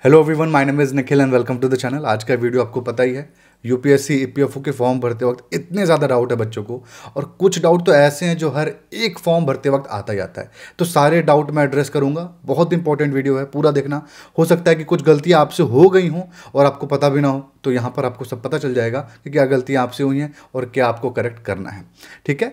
Hello everyone, my name is Nikhil and welcome to the channel. आज का video आपको पता ही है, यूपीएससी ईपीएफओ के फॉर्म भरते वक्त इतने ज़्यादा डाउट है बच्चों को, और कुछ डाउट तो ऐसे हैं जो हर एक फॉर्म भरते वक्त आता ही आता है। तो सारे डाउट मैं एड्रेस करूंगा। बहुत इंपॉर्टेंट वीडियो है, पूरा देखना। हो सकता है कि कुछ गलतियां आपसे हो गई हों और आपको पता भी ना हो, तो यहाँ पर आपको सब पता चल जाएगा कि क्या गलतियाँ आपसे हुई हैं और क्या आपको करेक्ट करना है। ठीक है,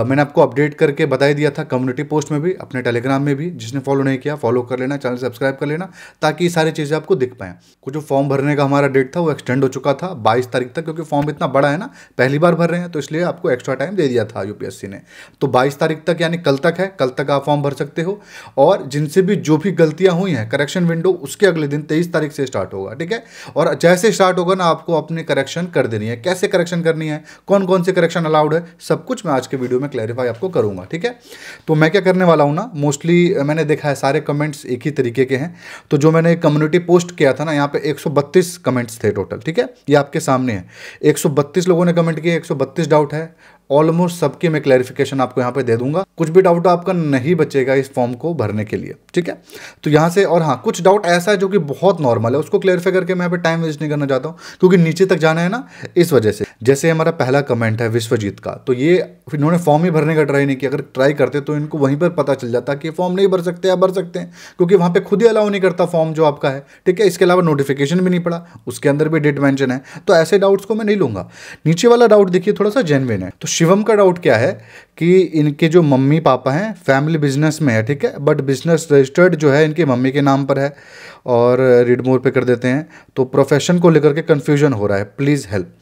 मैंने आपको अपडेट करके बता ही दिया था कम्युनिटी पोस्ट में भी, अपने टेलीग्राम में भी। जिसने फॉलो नहीं किया फॉलो कर लेना, चैनल सब्सक्राइब कर लेना, ताकि सारी चीज़ें आपको दिख पाएँ। कुछ जो फॉर्म भरने का हमारा डेट था वो एक्सटेंड हो चुका था 22 तारीख तक, क्योंकि फॉर्म इतना बड़ा है ना, पहली बार भर रहे हैं तो इसलिए आपको एक्स्ट्रा टाइम दे दिया था यूपीएससी ने। तो 22 तारीख तक यानी कल तक है, कल तक आप फॉर्म भर सकते हो। और जिनसे भी जो भी गलतियां हुई हैं, करेक्शन विंडो उसके अगले दिन 23 तारीख से स्टार्ट होगा। ठीक है, और जैसे स्टार्ट होगा ना, आपको अपने करेक्शन कर देनी है। कैसे करेक्शन करनी है, कौन कौन से करेक्शन अलाउड है, सब कुछ मैं आज के वीडियो में क्लैरिफाई आपको करूंगा। ठीक है, तो मैं क्या करने वाला हूं ना, मोस्टली मैंने देखा है सारे कमेंट्स एक ही तरीके के हैं। तो जो मैंने कम्युनिटी पोस्ट किया था ना, यहाँ पे 132 कमेंट्स थे टोटल। ठीक है, ये आपके सामने है, 132 लोगों ने कमेंट किए, 132 डाउट है। ऑलमोस्ट सबके मैं क्लैरिफिकेशन आपको यहाँ पे दे दूंगा। कुछ भी डाउट आपका नहीं बचेगा इस फॉर्म को भरने के लिए। ठीक है, तो यहाँ से, और हाँ, कुछ डाउट ऐसा है जो कि बहुत नॉर्मल है, उसको क्लैरिफाई करके मैं यहाँ पे टाइम वेस्ट नहीं करना चाहता हूँ, क्योंकि नीचे तक जाना है ना, इस वजह से। जैसे हमारा पहला कमेंट है विश्वजीत का, तो ये इन्होंने फॉर्म ही भरने का ट्राई नहीं किया। अगर ट्राई करते तो इनको वहीं पर पता चल जाता कि फॉर्म नहीं भर सकते या भर सकते हैं, क्योंकि वहाँ पे खुद ही अलाउ नहीं करता फॉर्म जो आपका है। ठीक है, इसके अलावा नोटिफिकेशन भी नहीं पड़ा, उसके अंदर भी डेट मेंशन है। तो ऐसे डाउट्स को मैं नहीं लूंगा। नीचे वाला डाउट देखिए, थोड़ा सा जेन्युइन है। तो शिवम का डाउट क्या है कि इनके जो मम्मी पापा हैं फैमिली बिजनेस में है। ठीक है, बट बिजनेस रजिस्टर्ड जो है इनकी मम्मी के नाम पर है। और रीड मोर पे कर देते हैं। तो प्रोफेशन को लेकर के कंफ्यूजन हो रहा है, प्लीज़ हेल्प।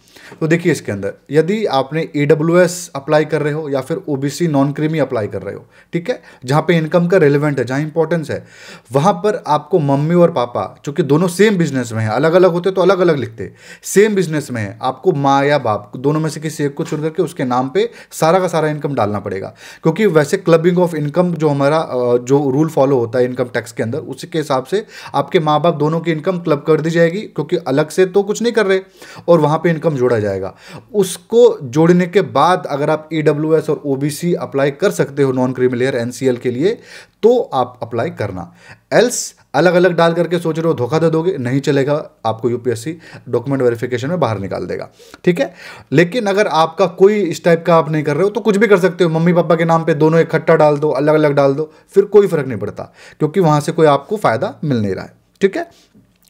तो देखिए, इसके अंदर यदि आपने ईडब्ल्यूएस अप्लाई कर रहे हो या फिर ओबीसी नॉन क्रीमी अप्लाई कर रहे हो, ठीक है, जहाँ पे इनकम का रेलेवेंट है, जहाँ इंपॉर्टेंस है, वहाँ पर आपको मम्मी और पापा, चूंकि दोनों सेम बिजनेस में है, अलग अलग होते तो अलग अलग लिखते, सेम बिजनेस में है, आपको माँ या बाप दोनों में से किसी एक को चुन करके उसके नाम पे सारा का सारा इनकम डालना पड़ेगा। क्योंकि वैसे क्लबिंग ऑफ इनकम जो हमारा जो रूल फॉलो होता है इनकम टैक्स के अंदर, उसी के हिसाब से आपके माँ बाप दोनों की इनकम क्लब कर दी जाएगी, क्योंकि अलग से तो कुछ नहीं कर रहे, और वहाँ पे इनकम जोड़ा जाएगा। उसको जोड़ने के बाद अगर आप ईडब्ल्यूएस और ओबीसी अप्लाई कर सकते हो, नॉन क्रीमी लेयर एनसीएल के लिए, तो आप अप्लाई करना। एल्स अलग अलग डाल करके सोच रहे हो धोखा दे दोगे, नहीं चलेगा, आपको यूपीएससी डॉक्यूमेंट वेरिफिकेशन में बाहर निकाल देगा। ठीक है, लेकिन अगर आपका कोई इस टाइप का आप नहीं कर रहे हो तो कुछ भी कर सकते हो। मम्मी पापा के नाम पे दोनों इकट्ठा डाल दो, अलग अलग डाल दो, फिर कोई फर्क नहीं पड़ता, क्योंकि वहां से कोई आपको फायदा मिल नहीं रहा है। ठीक है,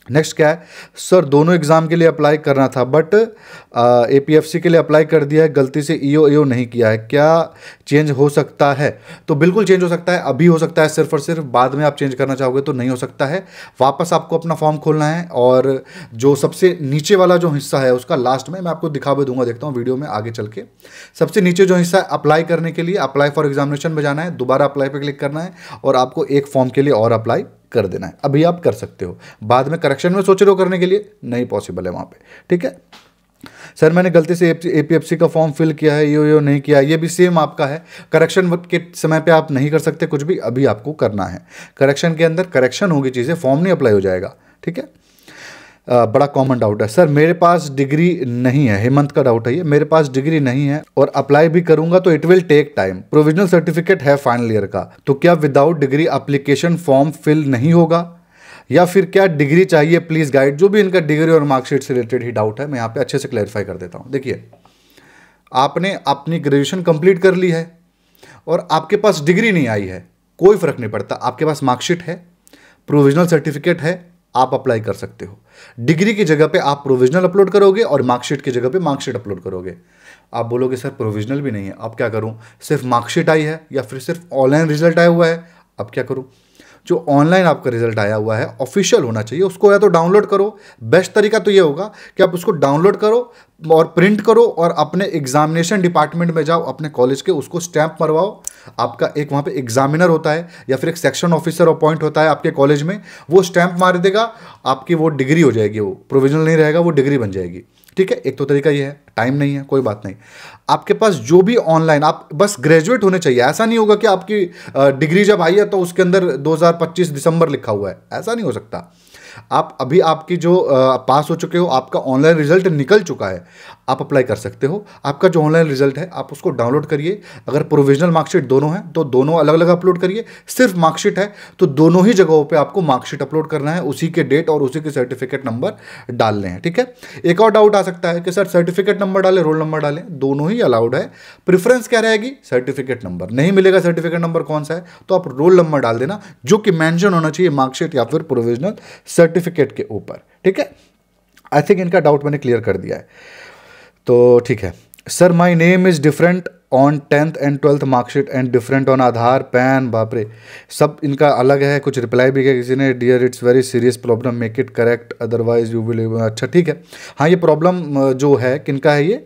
नेक्स्ट क्या है, सर दोनों एग्ज़ाम के लिए अप्लाई करना था, बट एपीएफसी के लिए अप्लाई कर दिया है, गलती से ईओ नहीं किया है, क्या चेंज हो सकता है? तो बिल्कुल चेंज हो सकता है, अभी हो सकता है सिर्फ और सिर्फ, बाद में आप चेंज करना चाहोगे तो नहीं हो सकता है। वापस आपको अपना फॉर्म खोलना है, और जो सबसे नीचे वाला जो हिस्सा है उसका लास्ट में मैं आपको दिखा भी दूंगा, देखता हूँ वीडियो में आगे चल के। सबसे नीचे जो हिस्सा है अप्लाई करने के लिए, अप्लाई फॉर एग्जामिनेशन में जाना है, दोबारा अप्लाई पर क्लिक करना है, और आपको एक फॉर्म के लिए और अप्लाई कर देना है। अभी आप कर सकते हो, बाद में करेक्शन में सोच रहे हो करने के लिए, नहीं पॉसिबल है वहाँ पे। ठीक है, सर मैंने गलती से एपीएफसी का फॉर्म फिल किया है, यो नहीं किया, ये भी सेम आपका है। करेक्शन के समय पे आप नहीं कर सकते कुछ भी, अभी आपको करना है। करेक्शन के अंदर करेक्शन होगी चीज़ें, फॉर्म नहीं अप्लाई हो जाएगा। ठीक है, बड़ा कॉमन डाउट है, सर मेरे पास डिग्री नहीं है, हेमंत का डाउट है ये, मेरे पास डिग्री नहीं है और अप्लाई भी करूंगा तो it will take time. Provisional certificate है फाइनल ईयर का, तो क्या without degree application form fill नहीं होगा, या फिर क्या डिग्री चाहिए, प्लीज़ गाइड। जो भी इनका डिग्री और मार्कशीट से रिलेटेड ही डाउट है, मैं यहाँ पे अच्छे से क्लैरिफाई कर देता हूँ। देखिए, आपने अपनी ग्रेजुएशन कंप्लीट कर ली है और आपके पास डिग्री नहीं आई है, कोई फर्क नहीं पड़ता, आपके पास मार्कशीट है, प्रोविजनल सर्टिफिकेट है, आप अप्लाई कर सकते हो। डिग्री की जगह पे आप प्रोविजनल अपलोड करोगे और मार्कशीट की जगह पे मार्कशीट अपलोड करोगे। आप बोलोगे सर प्रोविजनल भी नहीं है, अब क्या करूं, सिर्फ मार्कशीट आई है या फिर सिर्फ ऑनलाइन रिजल्ट आया हुआ है, अब क्या करूं। जो ऑनलाइन आपका रिजल्ट आया हुआ है ऑफिशियल होना चाहिए, उसको या तो डाउनलोड करो। बेस्ट तरीका तो ये होगा कि आप उसको डाउनलोड करो और प्रिंट करो, और अपने एग्जामिनेशन डिपार्टमेंट में जाओ अपने कॉलेज के, उसको स्टैंप मरवाओ। आपका एक वहाँ पे एग्जामिनर होता है या फिर एक सेक्शन ऑफिसर अपॉइंट होता है आपके कॉलेज में, वो स्टैंप मार देगा, आपकी वो डिग्री हो जाएगी, वो प्रोविजनल नहीं रहेगा, वो डिग्री बन जाएगी। ठीक है, एक तो तरीका ये है। टाइम नहीं है, कोई बात नहीं, आपके पास जो भी ऑनलाइन, आप बस ग्रेजुएट होने चाहिए। ऐसा नहीं होगा कि आपकी डिग्री जब आई है तो उसके अंदर 2025 दिसंबर लिखा हुआ है, ऐसा नहीं हो सकता। आप अभी आपकी जो पास हो चुके हो, आपका ऑनलाइन रिजल्ट निकल चुका है, आप अप्लाई कर सकते हो। आपका जो ऑनलाइन रिजल्ट है आप उसको डाउनलोड करिए। अगर प्रोविजनल मार्कशीट दोनों हैं तो दोनों अलग अलग अपलोड करिए। सिर्फ मार्कशीट है तो दोनों ही जगहों पे आपको मार्कशीट अपलोड करना है, उसी के डेट और उसी के सर्टिफिकेट नंबर डालने हैं, ठीक है। एक और डाउट आ सकता है कि सर सर्टिफिकेट नंबर डालें रोल नंबर डालें, दोनों ही अलाउड है। प्रेफरेंस क्या रहेगी? Certificate number. नहीं मिलेगा सर्टिफिकेट नंबर कौन सा है तो आप रोल नंबर डाल देना, जो कि मेंशन होना चाहिए मार्कशीट या फिर प्रोविजनल सर्टिफिकेट के ऊपर, ठीक है। आई थिंक इनका डाउट मैंने क्लियर कर दिया है, तो ठीक है। Sir my name is different on 10th and 12th marksheet and different on Aadhaar pan, बाप रे, सब इनका अलग है। कुछ रिप्लाई भी किया किसी ने, dear it's very serious problem, make it correct otherwise you will. अच्छा ठीक है, हाँ ये प्रॉब्लम जो है किनका है, ये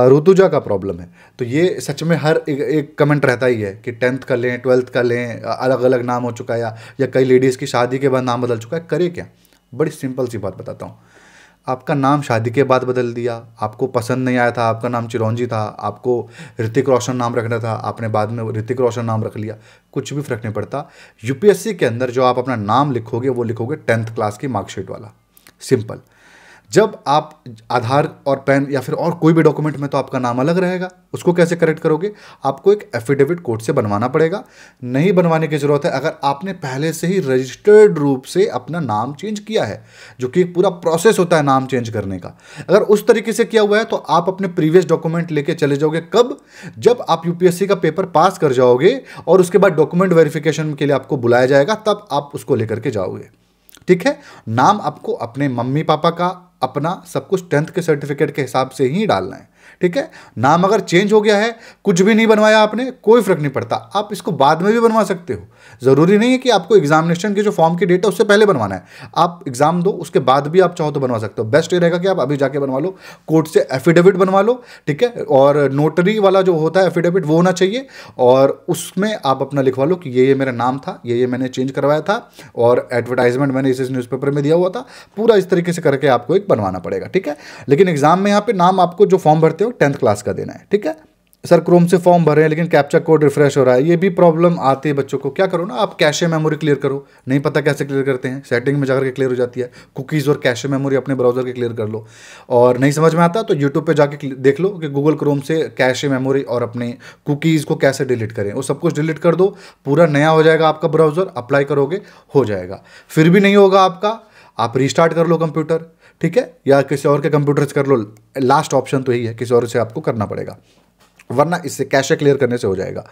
ऋतुजा का प्रॉब्लम है। तो ये सच में हर एक कमेंट रहता ही है कि 10th का लें 12th का लें, अलग अलग नाम हो चुका है, या कई लेडीज़ की शादी के बाद नाम बदल चुका है, करे क्या? बड़ी सिंपल सी बात बताता हूँ। आपका नाम शादी के बाद बदल दिया, आपको पसंद नहीं आया था, आपका नाम चिरौंजी था, आपको ऋतिक रोशन नाम रखना था, आपने बाद में ऋतिक रोशन नाम रख लिया, कुछ भी फ़र्क नहीं पड़ता। यूपीएससी के अंदर जो आप अपना नाम लिखोगे वो लिखोगे 10th क्लास की मार्कशीट वाला, सिंपल। जब आप आधार और पैन या फिर और कोई भी डॉक्यूमेंट में तो आपका नाम अलग रहेगा, उसको कैसे करेक्ट करोगे? आपको एक एफिडेविट कोर्ट से बनवाना पड़ेगा। नहीं बनवाने की ज़रूरत है अगर आपने पहले से ही रजिस्टर्ड रूप से अपना नाम चेंज किया है, जो कि एक पूरा प्रोसेस होता है नाम चेंज करने का। अगर उस तरीके से किया हुआ है तो आप अपने प्रीवियस डॉक्यूमेंट लेके चले जाओगे। कब? जब आप यूपीएससी का पेपर पास कर जाओगे और उसके बाद डॉक्यूमेंट वेरिफिकेशन के लिए आपको बुलाया जाएगा, तब आप उसको लेकर के जाओगे, ठीक है। नाम आपको अपने मम्मी पापा का, अपना सब कुछ 10th के सर्टिफिकेट के हिसाब से ही डालना है, ठीक है। नाम अगर चेंज हो गया है, कुछ भी नहीं बनवाया आपने, कोई फर्क नहीं पड़ता, आप इसको बाद में भी बनवा सकते हो। ज़रूरी नहीं है कि आपको एग्जामिनेशन की जो फॉर्म की डेट है उससे पहले बनवाना है। आप एग्जाम दो उसके बाद भी आप चाहो तो बनवा सकते हो। बेस्ट ये रहेगा कि आप अभी जाके बनवा लो, कोर्ट से एफिडेविट बनवा लो, ठीक है। और नोटरी वाला जो होता है एफिडेविट वो होना चाहिए, और उसमें आप अपना लिखवा लो कि ये मेरा नाम था, ये मैंने चेंज करवाया था, और एडवर्टाइजमेंट मैंने इस न्यूज़पेपर में दिया हुआ था, पूरा इस तरीके से करके आपको एक बनवाना पड़ेगा, ठीक है। लेकिन एग्जाम में यहाँ पे नाम आपको जो फॉर्म भरते हो 10th क्लास का देना है, ठीक है। सर क्रोम से फॉर्म भर रहे हैं लेकिन कैप्चा कोड रिफ्रेश हो रहा है, ये भी प्रॉब्लम आती है बच्चों को। क्या करो ना, आप कैशे मेमोरी क्लियर करो। नहीं पता कैसे क्लियर करते हैं, सेटिंग में जाकर के क्लियर हो जाती है। कुकीज़ और कैशे मेमोरी अपने ब्राउजर के क्लियर कर लो, और नहीं समझ में आता तो यूट्यूब पे जाके देख लो कि गूगल क्रोम से कैशे मेमोरी और अपने कुकीज़ को कैसे डिलीट करें। वो सब कुछ डिलीट कर दो, पूरा नया हो जाएगा आपका ब्राउज़र, अप्लाई करोगे हो जाएगा। फिर भी नहीं होगा आपका, आप रीस्टार्ट कर लो कंप्यूटर, ठीक है, या किसी और के कंप्यूटर से कर लो। लास्ट ऑप्शन तो यही है, किसी और से आपको करना पड़ेगा, वरना इससे कैशे क्लियर करने से हो जाएगा।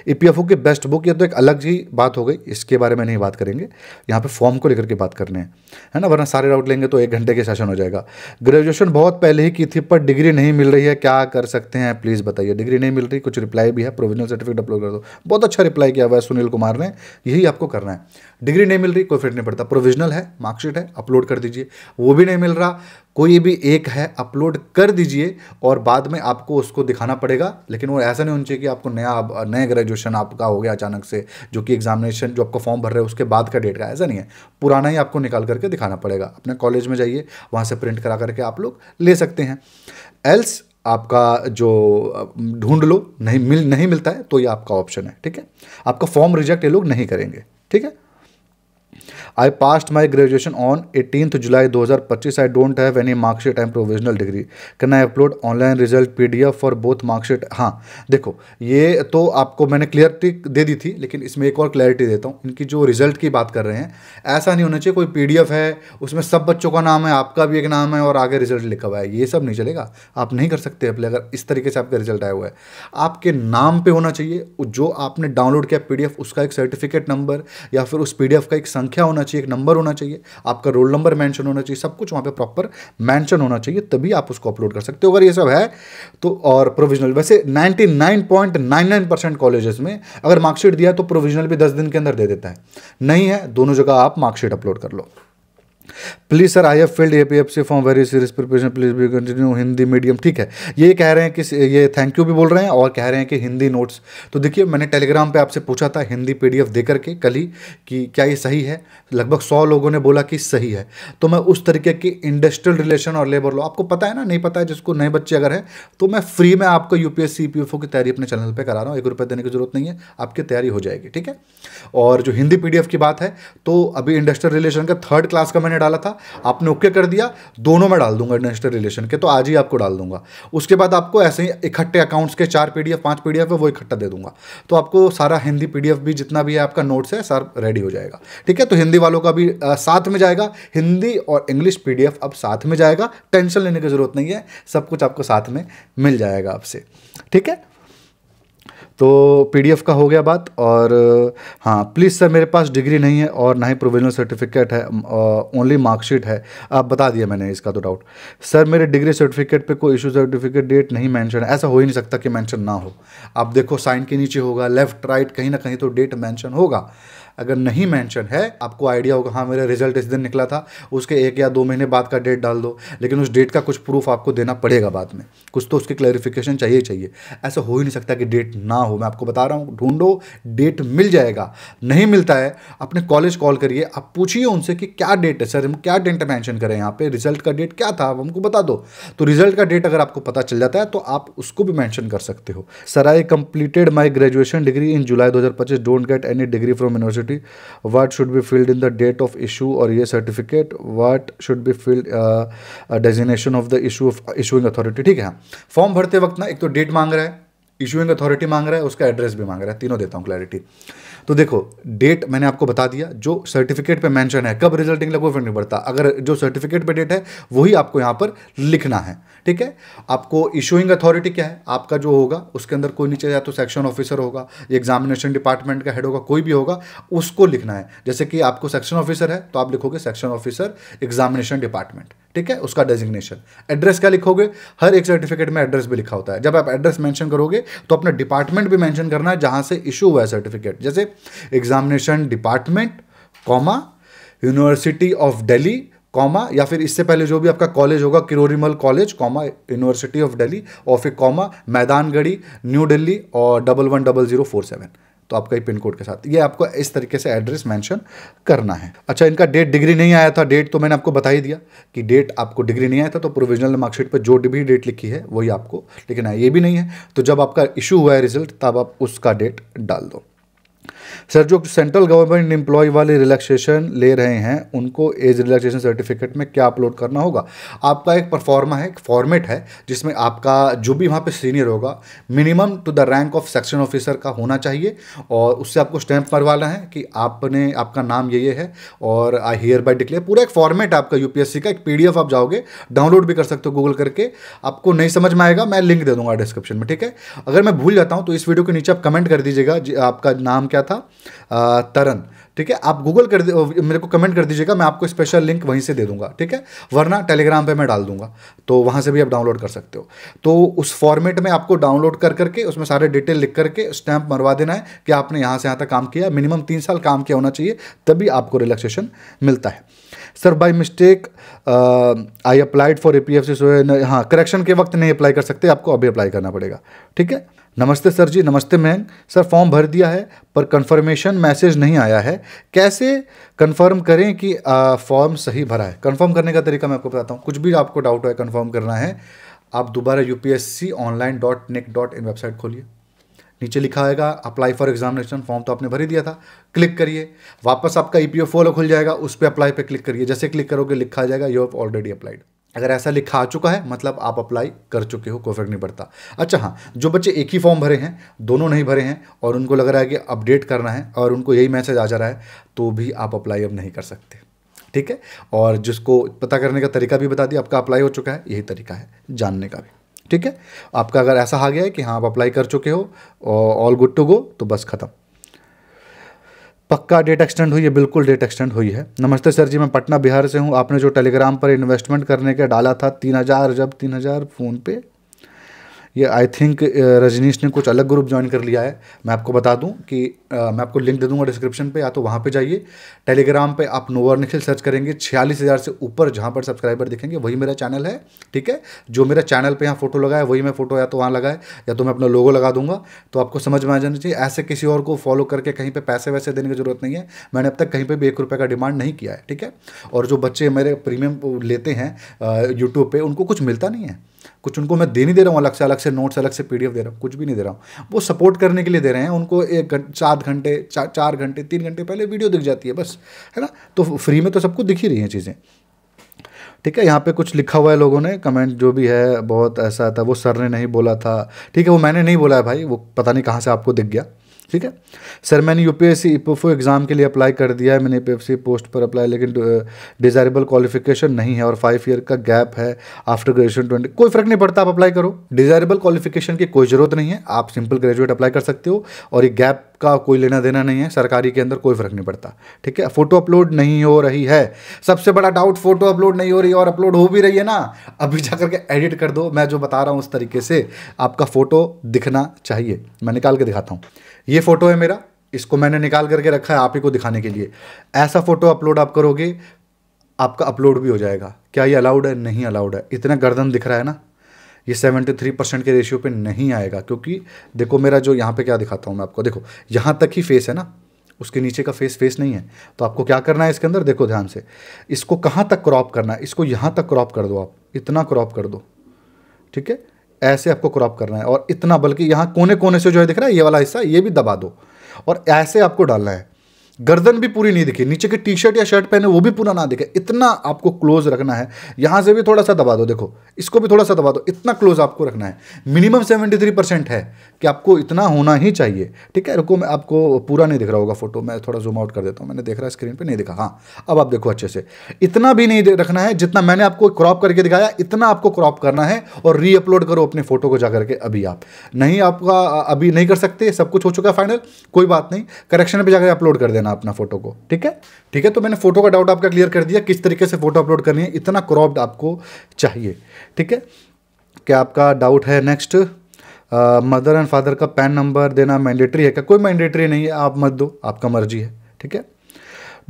ईपीएफओ की बेस्ट बुक, ये तो एक अलग ही बात हो गई, इसके बारे में नहीं बात करेंगे, यहाँ पे फॉर्म को लेकर के बात करने हैं, है ना, वरना सारे डाउट लेंगे तो 1 घंटे के सेशन हो जाएगा। ग्रेजुएशन बहुत पहले ही की थी पर डिग्री नहीं मिल रही है, क्या कर सकते हैं प्लीज़ बताइए। डिग्री नहीं मिल रही, कुछ रिप्लाई भी है, प्रोविजनल सर्टिफिकेट अपलोड कर दो। बहुत अच्छा रिप्लाई किया हुआ है सुनील कुमार ने, यही आपको करना है। डिग्री नहीं मिल रही, कोई फर्क नहीं पड़ता, प्रोविजनल है, मार्कशीट है, अपलोड कर दीजिए। वो भी नहीं मिल रहा, कोई भी एक है, अपलोड कर दीजिए, और बाद में आपको उसको दिखाना पड़ेगा। लेकिन वो ऐसा नहीं होना चाहिए कि आपको नया ग्रेजुएशन आपका हो गया अचानक से, जो कि एग्जामिनेशन जो आपका फॉर्म भर रहे हो उसके बाद का डेट का, ऐसा नहीं है। पुराना ही आपको निकाल करके दिखाना पड़ेगा। अपने कॉलेज में जाइए, वहाँ से प्रिंट करा करके आप लोग ले सकते हैं। एल्स आपका जो ढूंढ लो, नहीं मिलता है तो ये आपका ऑप्शन है, ठीक है। आपका फॉर्म रिजेक्ट ये लोग नहीं करेंगे, ठीक है। I passed my graduation on 18th July 2025. I don't have any marksheet and provisional degree. Can I upload online result PDF for both marksheet? हाँ देखो, ये तो आपको मैंने क्लियरिटी दे दी थी, लेकिन इसमें एक और क्लैरिटी देता हूँ। इनकी जो रिजल्ट की बात कर रहे हैं, ऐसा नहीं होना चाहिए कोई PDF है उसमें सब बच्चों का नाम है, आपका भी एक नाम है और आगे रिजल्ट लिखा हुआ है, ये सब नहीं चलेगा। आप नहीं कर सकते अप्लाई अगर इस तरीके से आपका रिजल्ट आया हुआ है। आपके नाम पे होना चाहिए, जो आपने डाउनलोड किया PDF उसका एक सर्टिफिकेट नंबर, या फिर उस PDF का एक संख्या होना चाहिए, एक नंबर होना चाहिए, आपका रोल नंबर मेंशन होना चाहिए, सब कुछ वहाँ पे प्रॉपर मेंशन होना चाहिए, तभी आप उसको अपलोड कर सकते हो। अगर ये सब है तो, और प्रोविजनल, वैसे 99.99% कॉलेजेस में अगर मार्कशीट दिया है तो प्रोविजनल भी 10 दिन के अंदर दे देता है। नहीं है, दोनों जगह आप मार्कशीट अपलोड कर लो। Please sir I have filled APFC form very serious preparation please be continue Hindi medium. ठीक है, ये कह रहे हैं कि ये थैंक यू भी बोल रहे हैं और कह रहे हैं कि हिंदी नोट्स। तो देखिए मैंने टेलीग्राम पे आपसे पूछा था हिंदी पीडीएफ दे करके कल ही कि क्या ये सही है, लगभग 100 लोगों ने बोला कि सही है। तो मैं उस तरीके की इंडस्ट्रियल रिलेशन और लेबर लॉ, आपको पता है ना, नहीं पता है जिसको, नए बच्चे अगर है तो मैं फ्री में आपको यूपीएससी ईपीएफओ की तैयारी अपने चैनल पर करा रहा हूँ, 1 रुपये देने की जरूरत नहीं है, आपकी तैयारी हो जाएगी। ठीक है, और जो हिंदी पीडीएफ की बात है तो अभी इंडस्ट्रियल रिलेशन का 3rd क्लास का मैंने डाला था, आपने ओके कर दिया, दोनों में डाल दूंगा इंडस्ट्रियल रिलेशन के, तो आज ही आपको डाल दूंगा। उसके बाद आपको ऐसे ही इकट्ठे अकाउंट्स के 4 पीडीएफ 5 पीडीएफ है वो इकट्ठा दे दूंगा, तो आपको सारा हिंदी पीडीएफ भी जितना भी है आपका नोट्स है सर रेडी हो जाएगा। ठीक है, तो हिंदी वालों का भी साथ में जाएगा, हिंदी और इंग्लिश पीडीएफ अब साथ में जाएगा, टेंशन लेने की जरूरत नहीं है, सब कुछ आपको साथ में मिल जाएगा आपसे। ठीक है, तो पीडीएफ का हो गया बात। और हाँ प्लीज़ सर मेरे पास डिग्री नहीं है और ना ही प्रोविजनल सर्टिफिकेट है, ओनली मार्कशीट है। आप बता दिया मैंने इसका तो डाउट। सर मेरे डिग्री सर्टिफिकेट पे कोई इशू सर्टिफिकेट डेट नहीं मेंशन है। ऐसा हो ही नहीं सकता कि मेंशन ना हो, आप देखो साइन के नीचे होगा, लेफ्ट राइट कहीं ना कहीं तो डेट मेंशन होगा। अगर नहीं मेंशन है, आपको आइडिया होगा हाँ मेरा रिजल्ट इस दिन निकला था, उसके 1 या 2 महीने बाद का डेट डाल दो, लेकिन उस डेट का कुछ प्रूफ आपको देना पड़ेगा बाद में, कुछ तो उसकी क्लैरिफिकेशन चाहिए चाहिए। ऐसा हो ही नहीं सकता कि डेट ना हो, मैं आपको बता रहा हूँ, ढूंढो, डेट मिल जाएगा। नहीं मिलता है अपने कॉलेज कॉल करिए, आप पूछिए उनसे कि क्या डेट है सर, हम क्या डेट मेंशन करें यहाँ पे, रिजल्ट का डेट क्या था, आप हमको बता दो। तो रिजल्ट का डेट अगर आपको पता चल जाता है तो आप उसको भी मेंशन कर सकते हो। Sir I completed my graduation degree in July 2025, don't get any degree from university, what should be filled in the date of issue or ये certificate, what should be filled designation of the issuing authority। ठीक है, form भरते वक्त ना एक तो date मांग रहा है, इशूइंग अथॉरिटी मांग रहा है, उसका एड्रेस भी मांग रहा है, तीनों देता हूँ क्लैरिटी। तो देखो डेट मैंने आपको बता दिया, जो सर्टिफिकेट पे मेंशन है, कब रिजल्ट निकला कोई फर्क नहीं पड़ता, अगर जो सर्टिफिकेट पे डेट है वही आपको यहाँ पर लिखना है। ठीक है, आपको इशूइंग अथॉरिटी क्या है, आपका जो होगा उसके अंदर कोई नीचे या तो सेक्शन ऑफिसर होगा, एग्जामिनेशन डिपार्टमेंट का हेड होगा, कोई भी होगा, उसको लिखना है। जैसे कि आपको सेक्शन ऑफिसर है तो आप लिखोगे सेक्शन ऑफिसर एग्जामिनेशन डिपार्टमेंट। ठीक है, उसका डेजिग्नेशन। एड्रेस क्या लिखोगे, हर एक सर्टिफिकेट में एड्रेस भी लिखा होता है, जब आप एड्रेस मेंशन करोगे तो अपना डिपार्टमेंट भी मेंशन करना है जहां से इशू हुआ है सर्टिफिकेट, जैसे examination department comma university of Delhi comma, या फिर इससे पहले जो भी आपका कॉलेज होगा Kirori Mal college comma university of Delhi, और फिर कॉमा मैदानगढ़ी न्यू दिल्ली और 110047, तो आपका पिन कोड के साथ ये आपको इस तरीके से एड्रेस मेंशन करना है। अच्छा, इनका डेट डिग्री नहीं आया था, डेट तो मैंने आपको बता ही दिया कि डेट आपको डिग्री नहीं आया था, तो प्रोविजनल मार्कशीट पर जो भी डेट लिखी है वही आपको लिखना है। ये भी नहीं है तो जब आपका इशू हुआ है रिजल्ट तब आप उसका डेट डाल दो। सर जो सेंट्रल गवर्नमेंट एम्प्लॉय वाले रिलैक्सेशन ले रहे हैं उनको एज रिलैक्सेशन सर्टिफिकेट में क्या अपलोड करना होगा? आपका एक परफॉर्मा है, एक फॉर्मेट है जिसमें आपका जो भी वहाँ पे सीनियर होगा minimum to the rank of section officer का होना चाहिए, और उससे आपको स्टैंप मरवाना है कि आपने आपका नाम ये है और आई हियर बाय डिक्लेयर। पूरा एक फॉर्मेट है आपका यूपीएससी का, एक पीडीएफ आप जाओगे डाउनलोड भी कर सकते हो गूगल करके। आपको नहीं समझ में आएगा मैं लिंक दे दूंगा डिस्क्रिप्शन में। ठीक है, अगर मैं भूल जाता हूँ तो इस वीडियो के नीचे आप कमेंट कर दीजिएगा आपका नाम क्या था, तरन। ठीक है, आप गूगल कर मेरे को कमेंट कर दीजिएगा, मैं आपको स्पेशल लिंक वहीं से दे दूंगा। ठीक है, वरना टेलीग्राम पे मैं डाल दूंगा तो वहां से भी आप डाउनलोड कर सकते हो। तो उस फॉर्मेट में आपको डाउनलोड कर करके उसमें सारे डिटेल लिख करके स्टैंप मरवा देना है कि आपने यहाँ से यहाँ तक काम किया, मिनिमम 3 साल काम किया होना चाहिए, तभी आपको रिलैक्सेशन मिलता है। Sir by mistake I applied for APFC, so हाँ करेक्शन के वक्त नहीं अप्लाई कर सकते, आपको अभी अप्लाई करना पड़ेगा। ठीक है, नमस्ते सर जी। नमस्ते मैम। सर फॉर्म भर दिया है पर कंफर्मेशन मैसेज नहीं आया है, कैसे कंफर्म करें कि फॉर्म सही भरा है? कंफर्म करने का तरीका मैं आपको बताता हूँ। कुछ भी आपको डाउट है कंफर्म करना है, आप दोबारा upsconline.nic.in वेबसाइट खोलिए, नीचे लिखा आएगा अप्लाई फॉर एग्जामिनेशन फॉर्म, तो आपने भर ही दिया था, क्लिक करिए, वापस आपका ईपीएफओ वाला खुल जाएगा, उस पर अप्लाई पे क्लिक करिए, जैसे क्लिक करोगे लिखा आ जाएगा यू हैव ऑलरेडी अप्लाइड। अगर ऐसा लिखा आ चुका है मतलब आप अप्लाई कर चुके हो, कोई फर्क नहीं पड़ता। अच्छा हाँ, जो बच्चे एक ही फॉर्म भरे हैं, दोनों नहीं भरे हैं और उनको लग रहा है कि अपडेट करना है और उनको यही मैसेज आ जा रहा है, तो भी आप अप्लाई अब नहीं कर सकते। ठीक है, और जिसको पता करने का तरीका भी बता दिया, आपका अप्लाई हो चुका है, यही तरीका है जानने का भी। ठीक है, आपका अगर ऐसा आ गया है कि हाँ आप अप्लाई कर चुके हो, ऑल गुड टू गो, तो बस खत्म। पक्का डेट एक्सटेंड हुई है? बिल्कुल डेट एक्सटेंड हुई है। नमस्ते सर जी, मैं पटना बिहार से हूँ। आपने जो टेलीग्राम पर इन्वेस्टमेंट करने का डाला था 3000, जब 3000 फ़ोन पे ये आई थिंक रजनीश ने कुछ अलग ग्रुप ज्वाइन कर लिया है। मैं आपको बता दूं कि मैं आपको लिंक दे दूंगा डिस्क्रिप्शन पे, या तो वहाँ पे जाइए। टेलीग्राम पे आप नोवर निखिल सर्च करेंगे, 46,000 से ऊपर जहाँ पर सब्सक्राइबर दिखेंगे वही मेरा चैनल है, ठीक है। जो मेरा चैनल पे यहाँ फोटो लगा है वही मैं फोटो या तो वहाँ लगाए, या तो मैं अपना लोगो लगा दूंगा, तो आपको समझ में आ जाना चाहिए। ऐसे किसी और को फॉलो करके कहीं पर पैसे वैसे देने की जरूरत नहीं है। मैंने अब तक कहीं पर भी 1 रुपये का डिमांड नहीं किया है, ठीक है। और जो बच्चे मेरे प्रीमियम लेते हैं यूट्यूब पर, उनको कुछ मिलता नहीं है, कुछ उनको मैं दे नहीं दे रहा हूँ अलग से नोट्स, अलग से पीडीएफ दे रहा हूँ, कुछ भी नहीं दे रहा हूँ। वो सपोर्ट करने के लिए दे रहे हैं। उनको 7 घंटे 4 घंटे 3 घंटे पहले वीडियो दिख जाती है बस, है ना। तो फ्री में तो सबको दिख ही रही हैं चीज़ें, ठीक है। यहाँ पे कुछ लिखा हुआ है लोगों ने, कमेंट जो भी है बहुत ऐसा था, वो सर ने नहीं बोला था, ठीक है। वो मैंने नहीं बोला है भाई, वो पता नहीं कहाँ से आपको दिख गया, ठीक है। सर मैंने यूपीएससी ईपीएफओ एग्ज़ाम के लिए अप्लाई कर दिया है, मैंने ईपीएफसी पोस्ट पर अप्लाई, लेकिन डिज़ायरेबल क्वालिफिकेशन नहीं है और 5 ईयर का गैप है आफ्टर ग्रेजुएशन 20। कोई फ़र्क नहीं पड़ता, आप अप्लाई करो। डिज़ायरेबल क्वालिफिकेशन की कोई ज़रूरत नहीं है, आप सिंपल ग्रेजुएट अप्लाई कर सकते हो, और ये गैप का कोई लेना देना नहीं है, सरकारी के अंदर कोई फ़र्क नहीं पड़ता, ठीक है। फ़ोटो अपलोड नहीं हो रही है, सबसे बड़ा डाउट, फ़ोटो अपलोड नहीं हो रही है, और अपलोड हो भी रही है ना, अभी जा करके एडिट कर दो। मैं जो बता रहा हूँ उस तरीके से आपका फ़ोटो दिखना चाहिए। मैं निकाल के दिखाता हूँ, ये फ़ोटो है मेरा, इसको मैंने निकाल करके रखा है आप ही को दिखाने के लिए। ऐसा फ़ोटो अपलोड आप करोगे, आपका अपलोड भी हो जाएगा। क्या ये अलाउड है? नहीं अलाउड है। इतना गर्दन दिख रहा है ना, ये 73% के रेशियो पे नहीं आएगा, क्योंकि देखो मेरा जो यहाँ पे क्या दिखाता हूँ मैं आपको, देखो यहाँ तक ही फेस है ना, उसके नीचे का फेस नहीं है। तो आपको क्या करना है इसके अंदर, देखो ध्यान से, इसको कहाँ तक क्रॉप करना है, इसको यहाँ तक क्रॉप कर दो, आप इतना क्रॉप कर दो, ठीक है। ऐसे आपको क्रॉप करना है, और इतना, बल्कि यहाँ कोने कोने से जो है दिख रहा है ये वाला हिस्सा, ये भी दबा दो, और ऐसे आपको डालना है। गर्दन भी पूरी नहीं दिखे, नीचे की टी शर्ट या शर्ट पहने वो भी पूरा ना दिखे, इतना आपको क्लोज रखना है। यहाँ से भी थोड़ा सा दबा दो, देखो इसको भी थोड़ा सा दबा दो, इतना क्लोज आपको रखना है। मिनिमम 73% है कि आपको इतना होना ही चाहिए, ठीक है। रुको, मैं आपको पूरा नहीं दिख रहा होगा फोटो, मैं थोड़ा जूम आउट कर देता हूँ। मैंने देख रहा है स्क्रीन पर नहीं दिखा, हाँ अब आप देखो अच्छे से। इतना भी नहीं रखना है, जितना मैंने आपको क्रॉप करके दिखाया इतना आपको क्रॉप करना है, और री अपलोड करो अपने फोटो को जाकर के। अभी आप नहीं, आपका अभी नहीं कर सकते, सब कुछ हो चुका है फाइनल, कोई बात नहीं, करेक्शन पे जाकर अपलोड कर देना अपना फोटो को, ठीक है। ठीक है, तो मैंने फोटो का डाउट आपका क्लियर कर दिया, किस तरीके से फोटो अपलोड करनी है, इतना क्रॉप्ड आपको चाहिए, ठीक है। क्या आपका डाउट है नेक्स्ट? मदर एंड फादर का पैन नंबर देना मैंडेटरी है क्या? कोई मैंडेटरी नहीं है, आप मत दो, आपका मर्जी है, ठीक है।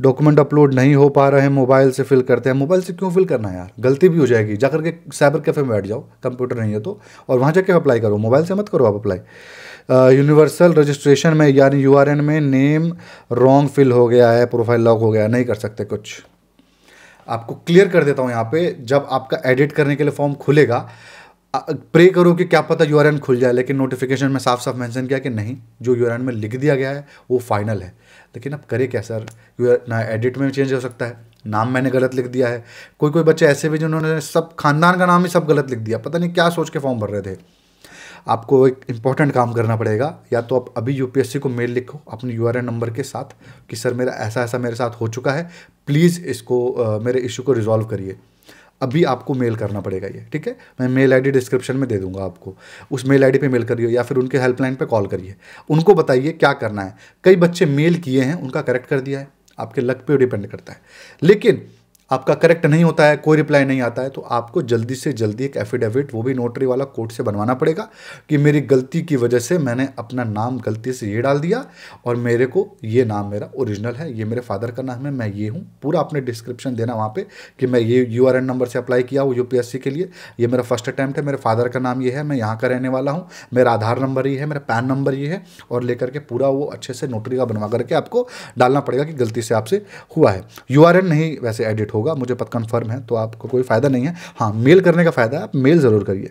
डॉक्यूमेंट अपलोड नहीं हो पा रहे हैं, मोबाइल से फिल करते हैं। मोबाइल से क्यों फिल करना है यार, गलती भी हो जाएगी। जाकर के साइबर कैफे में बैठ जाओ, कंप्यूटर नहीं है तो, और वहाँ जाके अप्लाई करो, मोबाइल से मत करो आप अप्लाई। यूनिवर्सल रजिस्ट्रेशन में यानी यूआरएन में नेम रॉन्ग फिल हो गया है, प्रोफाइल लॉक हो गया है, नहीं कर सकते कुछ। आपको क्लियर कर देता हूँ यहाँ पे, जब आपका एडिट करने के लिए फॉर्म खुलेगा, प्रे करो कि क्या पता यूआरएन खुल जाए, लेकिन नोटिफिकेशन में साफ साफ मेंशन किया कि नहीं, जो यूआरएन में लिख दिया गया है वो फाइनल है। लेकिन अब करे क्या सर, ना एडिट में चेंज हो सकता है, नाम मैंने गलत लिख दिया है। कोई बच्चे ऐसे भी जिन्होंने सब खानदान का नाम ही सब गलत लिख दिया, पता नहीं क्या सोच के फॉर्म भर रहे थे। आपको एक इंपॉर्टेंट काम करना पड़ेगा, या तो आप अभी यूपीएससी को मेल लिखो अपने यूआरएन नंबर के साथ कि सर मेरा ऐसा ऐसा मेरे साथ हो चुका है, प्लीज़ इसको मेरे इशू को रिजॉल्व करिए। अभी आपको मेल करना पड़ेगा ये, ठीक है। मैं मेल आईडी डिस्क्रिप्शन में दे दूंगा आपको, उस मेल आईडी पे मेल करिए, या फिर उनके हेल्पलाइन पे कॉल करिए, उनको बताइए क्या करना है। कई बच्चे मेल किए हैं, उनका करेक्ट कर दिया है, आपके लक पे डिपेंड करता है। लेकिन आपका करेक्ट नहीं होता है, कोई रिप्लाई नहीं आता है, तो आपको जल्दी से जल्दी एक एफिडेविट, वो भी नोटरी वाला कोर्ट से बनवाना पड़ेगा कि मेरी गलती की वजह से मैंने अपना नाम गलती से ये डाल दिया, और मेरे को ये नाम मेरा ओरिजिनल है, ये मेरे फादर का नाम है, मैं ये हूँ। पूरा अपने डिस्क्रिप्शन देना वहाँ पे कि मैं ये यूआरएन नंबर से अप्लाई किया हूँ यूपीएससी के लिए, ये मेरा फर्स्ट अटैम्प्ट है, मेरे फादर का नाम ये है, मैं यहाँ का रहने वाला हूँ, मेरा आधार नंबर ये है, मेरा पैन नंबर ये है, और लेकर के पूरा वो अच्छे से नोटरी का बनवा करके आपको डालना पड़ेगा कि गलती से आपसे हुआ है। यूआरएन नहीं वैसे एडिट होगा, मुझे पता कन्फर्म है, तो आपको कोई फायदा नहीं है। हाँ, मेल करने का फायदा है, आप मेल जरूर करिए।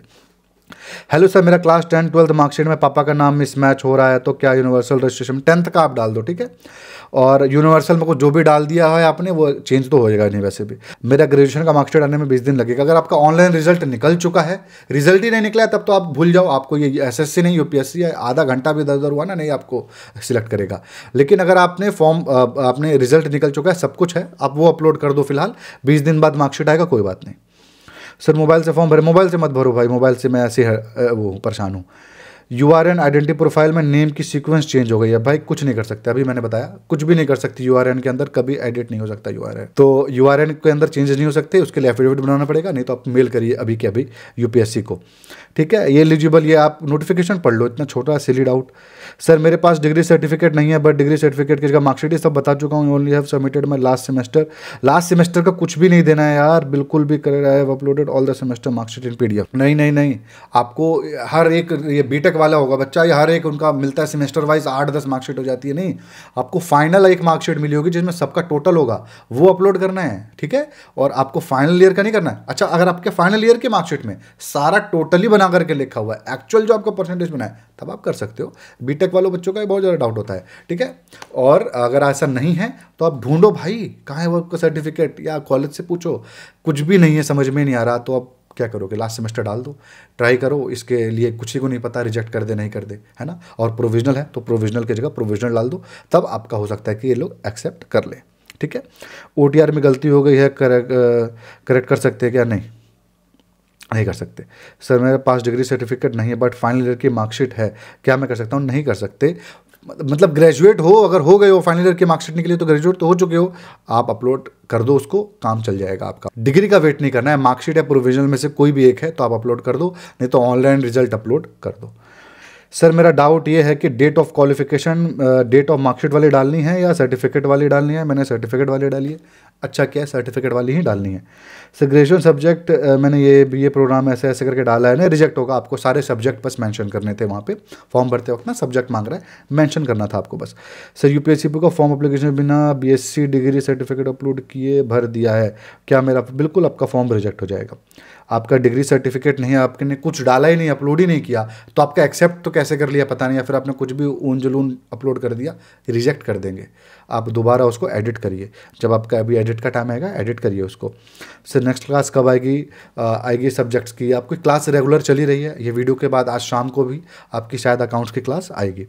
हेलो सर, मेरा क्लास 10 12 मार्कशीट में पापा का नाम मिसमैच हो रहा है, तो क्या यूनिवर्सल रजिस्ट्रेशन 10th का आप डाल दो, ठीक है। और यूनिवर्सल में को जो भी डाल दिया है आपने वो चेंज तो हो जाएगा नहीं, वैसे भी मेरा ग्रेजुएशन का मार्कशीट आने में 20 दिन लगेगा। अगर आपका ऑनलाइन रिजल्ट निकल चुका है, रिजल्ट ही नहीं निकला है, तब तो आप भूल जाओ, आपको ये एसएससी नहीं यूपीएससी है, आधा घंटा भी इधर उधर हुआ ना, नहीं आपको सिलेक्ट करेगा। लेकिन अगर आपने फॉर्म आपने रिजल्ट निकल चुका है, सब कुछ है, आप वो अपलोड कर दो फिलहाल, 20 दिन बाद मार्कशीट आएगा, कोई बात नहीं। सर मोबाइल से फॉर्म भरे, मोबाइल से मत भरो भाई, मोबाइल से मैं ऐसे वो परेशान हूँ। URN आइडेंटिटी प्रोफाइल में नेम की सीक्वेंस चेंज हो गई है। भाई कुछ नहीं कर सकते, अभी मैंने बताया कुछ भी नहीं कर सकती। URN के अंदर कभी एडिट नहीं हो सकता URN, तो URN के अंदर चेंजेस नहीं हो सकते, उसके लिए एफिडेविट बनाना पड़ेगा, नहीं तो आप मेल करिए अभी के अभी UPSC को। ठीक है, ये एलिजिबल, ये आप नोटिफिकेशन पढ़ लो, इतना छोटा सिली डाउट। सर मेरे पास डिग्री सर्टिफिकेट नहीं है, बट डिग्री सर्टिफिकेट की जगह मार्कशीट, ये सब बता चुका हूँ। Only have submitted my last semester. Last semester का कुछ भी नहीं देना है यार, बिल्कुल भी कर रहा है। Uploaded all the semester marksheet in PDF। नहीं नहीं नहीं, आपको हर एक, ये बीटेक वाला होगा बच्चा, ये हर एक उनका मिलता है सेमेस्टर वाइज 8-10 मार्कशीट हो जाती है। नहीं, आपको फाइनल एक मार्कशीट मिली होगी जिसमें सबका टोटल होगा, वो अपलोड करना है। ठीक है, और आपको फाइनल ईयर का नहीं करना है। अच्छा, अगर आपके फाइनल ईयर की मार्कशीट में सारा टोटली बना करके लिखा हुआ है, एक्चुअल जो आपका परसेंटेज बना है, तब आप कर सकते हो। बीटेक वालों बच्चों का बहुत ज़्यादा डाउट होता है। ठीक है, और अगर ऐसा नहीं है तो आप ढूंढो भाई, कहाँ है वो आपका सर्टिफिकेट, या कॉलेज से पूछो। कुछ भी नहीं है, समझ में नहीं आ रहा, तो आप क्या करोगे, लास्ट सेमेस्टर डाल दो, ट्राई करो। इसके लिए कुछ ही को नहीं पता रिजेक्ट कर दे नहीं कर दे, है ना। और प्रोविजनल है तो प्रोविजनल की जगह प्रोविजनल डाल दो, तब आपका हो सकता है कि ये लोग एक्सेप्ट कर ले। ठीक है, OTR में गलती हो गई है, करेक्ट कर सकते हैं क्या? नहीं कर सकते। सर मेरे पास डिग्री सर्टिफिकेट नहीं है बट फाइनल ईयर की मार्कशीट है, क्या मैं कर सकता हूँ? नहीं कर सकते। मतलब ग्रेजुएट हो, अगर हो गए हो फाइनल ईयर की मार्कशीट निकली तो ग्रेजुएट तो हो चुके हो, आप अपलोड कर दो उसको, काम चल जाएगा आपका। डिग्री का वेट नहीं करना है, मार्कशीट या प्रोविजनल में से कोई भी एक है तो आप अपलोड कर दो, नहीं तो ऑनलाइन रिजल्ट अपलोड कर दो। सर मेरा डाउट ये है कि date of qualification date of marksheet वाली डालनी है या सर्टिफिकेट वाली डालनी है? मैंने सर्टिफिकेट वाली डाली है। अच्छा, क्या है, सर्टिफिकेट वाली ही डालनी है। सर ग्रेजुएशन सब्जेक्ट मैंने ये प्रोग्राम ऐसे ऐसे करके डाला है ना, रिजेक्ट होगा। आपको सारे सब्जेक्ट बस मेंशन करने थे वहाँ पे, फॉर्म भरते वक्त ना सब्जेक्ट मांग रहा है, मेंशन करना था आपको बस। सर UPSC का फॉर्म एप्लीकेशन बिना BSc डिग्री सर्टिफिकेट अपलोड किए भर दिया है, क्या मेरा? बिल्कुल आपका फॉर्म रिजेक्ट हो जाएगा। आपका डिग्री सर्टिफिकेट नहीं है, आपने कुछ डाला ही नहीं, अपलोड ही नहीं किया, तो आपका एक्सेप्ट तो कैसे कर लिया पता नहीं, या फिर आपने कुछ भी ऊन जुलून अपलोड कर दिया, रिजेक्ट कर देंगे। आप दोबारा उसको एडिट करिए, जब आपका अभी एडिट का टाइम आएगा एडिट करिए उसको। सर नेक्स्ट क्लास कब आएगी? आएगी सब्जेक्ट्स की। आपकी क्लास रेगुलर चली रही है, ये वीडियो के बाद आज शाम को भी आपकी शायद अकाउंट्स की क्लास आएगी।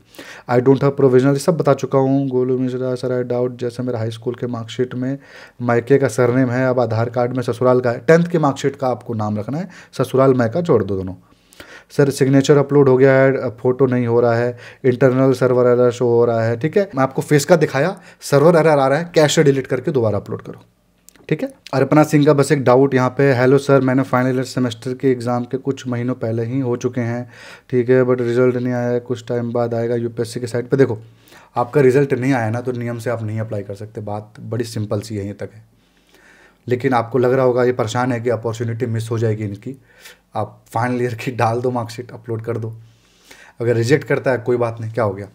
आई डोंट हैव प्रोविजनल, सब बता चुका हूँ। Golu Mishra sir I doubt, जैसे मेरा हाई स्कूल के मार्कशीट में मायके का सरनेम है, अब आधार कार्ड में ससुराल का है। 10th की मार्कशीट का आपको नाम रखना है, ससुराल मायका जोड़ दो दोनों। सर सिग्नेचर अपलोड हो गया है, फोटो नहीं हो रहा है, इंटरनल सर्वर एरर शो हो रहा है। ठीक है, मैं आपको फेस का दिखाया, सर्वर एरर आ रहा है, कैश डिलीट करके दोबारा अपलोड करो। ठीक है। अर्पणा सिंह का बस एक डाउट यहाँ पे, हेलो सर मैंने फाइनल ईयर सेमेस्टर के एग्ज़ाम के कुछ महीनों पहले ही हो चुके हैं, ठीक है, बट रिजल्ट नहीं आया है, कुछ टाइम बाद आएगा। UPSC के साइट पे देखो, आपका रिजल्ट नहीं आया ना तो नियम से आप नहीं अप्लाई कर सकते, बात बड़ी सिंपल सी यहीं तक है। लेकिन आपको लग रहा होगा ये परेशान है कि अपॉर्चुनिटी मिस हो जाएगी इनकी, आप फाइनल ईयर की डाल दो, मार्कशीट अपलोड कर दो। अगर रिजेक्ट करता है कोई बात नहीं, क्या हो गया,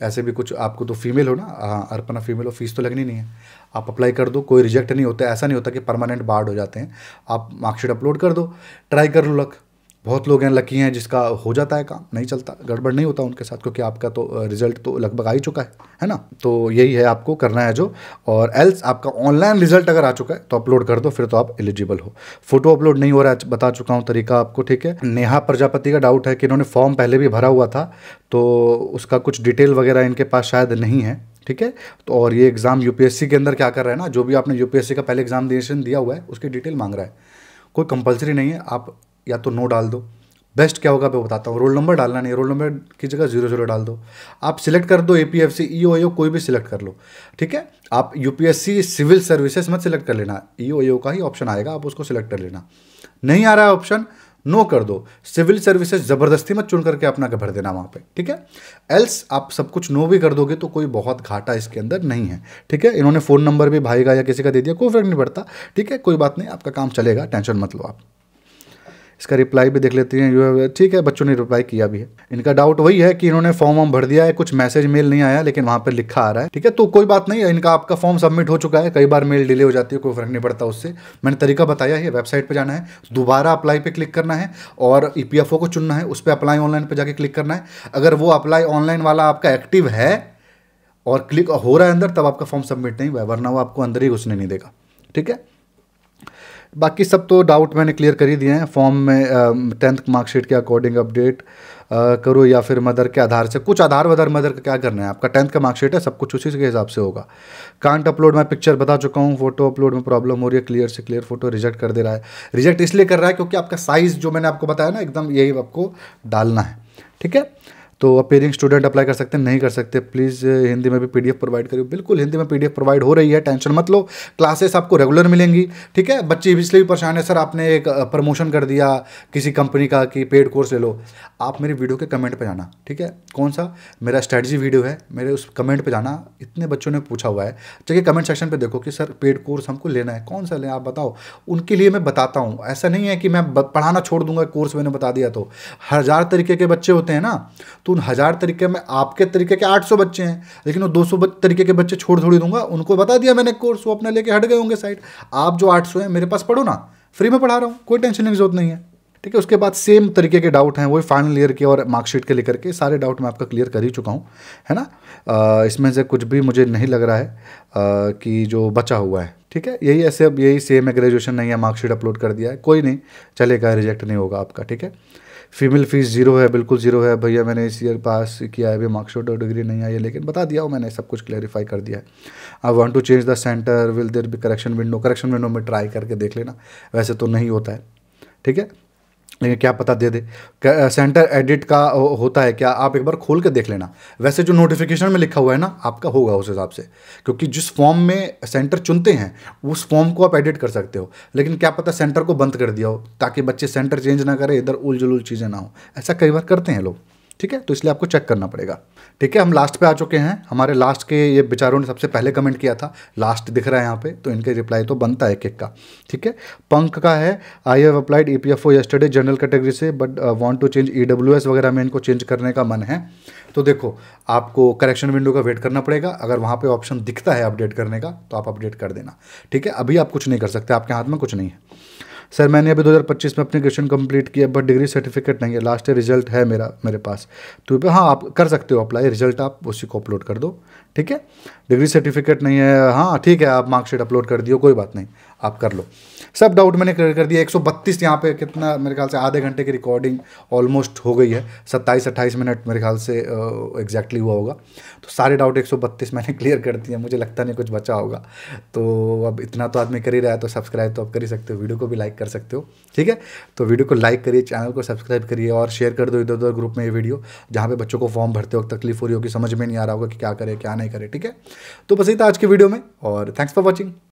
ऐसे भी कुछ, आपको तो फीमेल हो ना, हाँ अर्पणा फीमेल हो, फीस तो लगनी नहीं है, आप अप्लाई कर दो, कोई रिजेक्ट नहीं होता है, ऐसा नहीं होता कि परमानेंट बार्ड हो जाते हैं। आप मार्कशीट अपलोड कर दो, ट्राई कर लो लक। बहुत लोग हैं लकी हैं जिसका हो जाता है काम, नहीं चलता, गड़बड़ नहीं होता उनके साथ, क्योंकि आपका तो रिजल्ट तो लगभग आ ही चुका है ना। तो यही है आपको करना है जो, और एल्स आपका ऑनलाइन रिजल्ट अगर आ चुका है तो अपलोड कर दो, फिर तो आप एलिजिबल हो। फोटो अपलोड नहीं हो रहा है, बता चुका हूँ तरीका आपको, ठीक है। नेहा प्रजापति का डाउट है कि इन्होंने फॉर्म पहले भी भरा हुआ था तो उसका कुछ डिटेल वगैरह इनके पास शायद नहीं है, ठीक है। तो और ये एग्ज़ाम UPSC के अंदर क्या कर रहा है ना, जो भी आपने UPSC का पहले एग्जामिनेशन दिया हुआ है उसकी डिटेल मांग रहा है। कोई कंपलसरी नहीं है, आप या तो नो डाल दो, बेस्ट क्या होगा मैं बताता हूँ, रोल नंबर डालना नहीं, रोल नंबर की जगह 00 डाल दो। आप सिलेक्ट कर दो APFC EO कोई भी सिलेक्ट कर लो, ठीक है। आप UPSC सिविल सर्विसेज मत सिलेक्ट कर लेना, EO का ही ऑप्शन आएगा, आप उसको सिलेक्ट कर लेना। नहीं आ रहा है ऑप्शन, नो कर दो। सिविल सर्विसेज ज़बरदस्ती मत चुन करके अपना भर देना वहाँ पे, ठीक है। एल्स आप सब कुछ नो भी कर दोगे तो कोई बहुत घाटा इसके अंदर नहीं है, ठीक है। इन्होंने फ़ोन नंबर भी भाई का या किसी का दे दिया, कोई फर्क नहीं पड़ता, ठीक है, कोई बात नहीं, आपका काम चलेगा, टेंशन मत लो आप। इसका रिप्लाई भी देख लेते हैं, ठीक है, बच्चों ने रिप्लाई किया भी है। इनका डाउट वही है कि इन्होंने फॉर्म भर दिया है, कुछ मैसेज मेल नहीं आया, लेकिन वहाँ पर लिखा आ रहा है, ठीक है। तो कोई बात नहीं है, इनका आपका फॉर्म सबमिट हो चुका है, कई बार मेल डिले हो जाती है, कोई फर्क नहीं पड़ता उससे। मैंने तरीका बताया है, वेबसाइट पर जाना है, दोबारा अप्लाई पे क्लिक करना है और EPFO को चुनना है, उस पर अप्लाई ऑनलाइन पर जाके क्लिक करना है। अगर वो अप्लाई ऑनलाइन वाला आपका एक्टिव है और क्लिक हो रहा है अंदर, तब आपका फॉर्म सबमिट नहीं हुआ है, वरना वो आपको अंदर ही घुसने नहीं देगा, ठीक है। बाकी सब तो डाउट मैंने क्लियर कर ही दिए हैं। फॉर्म में 10th मार्कशीट के अकॉर्डिंग अपडेट करो या फिर मदर के आधार से, कुछ आधार वधार मदर का क्या करना है, आपका 10th का मार्कशीट है, सब कुछ उसी के हिसाब से होगा। कांट अपलोड मैं पिक्चर बता चुका हूँ, फोटो अपलोड में प्रॉब्लम हो रही है, क्लियर से क्लियर फोटो रिजेक्ट कर दे रहा है। रिजेक्ट इसलिए कर रहा है क्योंकि आपका साइज़ जो मैंने आपको बताया ना, एकदम यही आपको डालना है, ठीक है। तो अपेयरिंग स्टूडेंट अप्लाई कर सकते हैं, नहीं कर सकते प्लीज़ हिंदी में भी पीडीएफ प्रोवाइड करिए। बिल्कुल हिंदी में पीडीएफ प्रोवाइड हो रही है, टेंशन मत लो। क्लासेस आपको रेगुलर मिलेंगी, ठीक है। बच्चे इसलिए भी परेशान है, सर आपने एक प्रमोशन कर दिया किसी कंपनी का कि पेड कोर्स ले लो। आप मेरी वीडियो के कमेंट पे जाना, ठीक है, कौन सा मेरा स्ट्रेटजी वीडियो है, मेरे उस कमेंट पे जाना। इतने बच्चों ने पूछा हुआ है, चलिए कमेंट सेक्शन पे देखो कि सर पेड कोर्स हमको लेना है, कौन सा लें आप बताओ। उनके लिए मैं बताता हूँ, ऐसा नहीं है कि मैं पढ़ाना छोड़ दूंगा, कोर्स मैंने बता दिया तो। 1000 तरीके के बच्चे होते हैं ना, तो उन 1000 तरीके में आपके तरीके के 800 बच्चे हैं, लेकिन वो 200 तरीके के बच्चे छोड़ थोड़ी दूंगा। उनको बता दिया मैंने कोर्स, वो अपना लेके हट गए होंगे साइड। आप जो 800 हैं मेरे पास पढ़ो ना, फ्री में पढ़ा रहा हूँ, कोई टेंशन की जरूरत नहीं है, ठीक है। उसके बाद सेम तरीके के डाउट हैं वही फाइनल ईयर के और मार्कशीट के लेकर के, सारे डाउट मैं आपका क्लियर कर ही चुका हूँ, है ना। इसमें से कुछ भी मुझे नहीं लग रहा है कि जो बचा हुआ है, ठीक है। यही ऐसे अब यही सेम है, ग्रेजुएशन नहीं है, मार्कशीट अपलोड कर दिया है, कोई नहीं चलेगा, रिजेक्ट नहीं होगा आपका, ठीक है। फीमेल फीस 0 है, बिल्कुल 0 है भैया, मैंने इस ईयर पास किया है, अभी मार्कशीट और डिग्री नहीं आई है, लेकिन बता दिया हो मैंने, सब कुछ क्लैरिफाई कर दिया है। I want to change the centre, will there be correction window, correction window में ट्राई करके देख लेना, वैसे तो नहीं होता है, ठीक है, लेकिन क्या पता दे दे। सेंटर एडिट का होता है क्या, आप एक बार खोल के देख लेना। वैसे जो नोटिफिकेशन में लिखा हुआ है ना, आपका होगा उस हिसाब से, क्योंकि जिस फॉर्म में सेंटर चुनते हैं उस फॉर्म को आप एडिट कर सकते हो, लेकिन क्या पता सेंटर को बंद कर दिया हो ताकि बच्चे सेंटर चेंज ना करें, इधर उल जुलूल चीज़ें ना हो। ऐसा कई बार करते हैं लोग, ठीक है, तो इसलिए आपको चेक करना पड़ेगा, ठीक है। हम लास्ट पे आ चुके हैं, हमारे लास्ट के ये बेचारों ने सबसे पहले कमेंट किया था, लास्ट दिख रहा है यहाँ पे, तो इनके रिप्लाई तो बनता है एक एक का, ठीक है। पंक का है, I have applied EPFO yesterday general category से but want to change EWS वगैरह में इनको चेंज करने का मन है। तो देखो आपको करेक्शन विंडो का वेट करना पड़ेगा, अगर वहाँ पर ऑप्शन दिखता है अपडेट करने का तो आप अपडेट कर देना, ठीक है। अभी आप कुछ नहीं कर सकते, आपके हाथ में कुछ नहीं है। सर मैंने अभी 2025 में अपनी ग्रेजुएशन कंप्लीट किया बट डिग्री सर्टिफिकेट नहीं है, लास्ट ईयर रिजल्ट है मेरे पास, तो हाँ आप कर सकते हो अप्लाई, रिजल्ट आप उसी को अपलोड कर दो, ठीक है। डिग्री सर्टिफिकेट नहीं है, हाँ ठीक है, आप मार्कशीट अपलोड कर दियो, कोई बात नहीं, आप कर लो। सब डाउट मैंने क्लियर कर दिया। 132 यहाँ पे कितना, मेरे ख्याल से आधे घंटे की रिकॉर्डिंग ऑलमोस्ट हो गई है, 27-28 मिनट मेरे ख्याल से एग्जैक्टली हुआ होगा। तो सारे डाउट 132 मैंने क्लियर कर दिए, मुझे लगता नहीं कुछ बचा होगा। तो अब इतना तो आदमी कर ही रहा है, तो सब्सक्राइब तो आप कर ही सकते हो, वीडियो को भी लाइक कर सकते हो, ठीक है। तो वीडियो को लाइक करिए, चैनल को सब्सक्राइब करिए और शेयर कर दो इधर उधर ग्रुप में ये वीडियो, जहाँ पे बच्चों को फॉर्म भरते वक्त तकलीफ हो रही होगी, समझ में नहीं आ रहा होगा कि क्या करें क्या नहीं करें, ठीक है। तो बस यही था आज की वीडियो में, और थैंक्स फॉर वॉचिंग।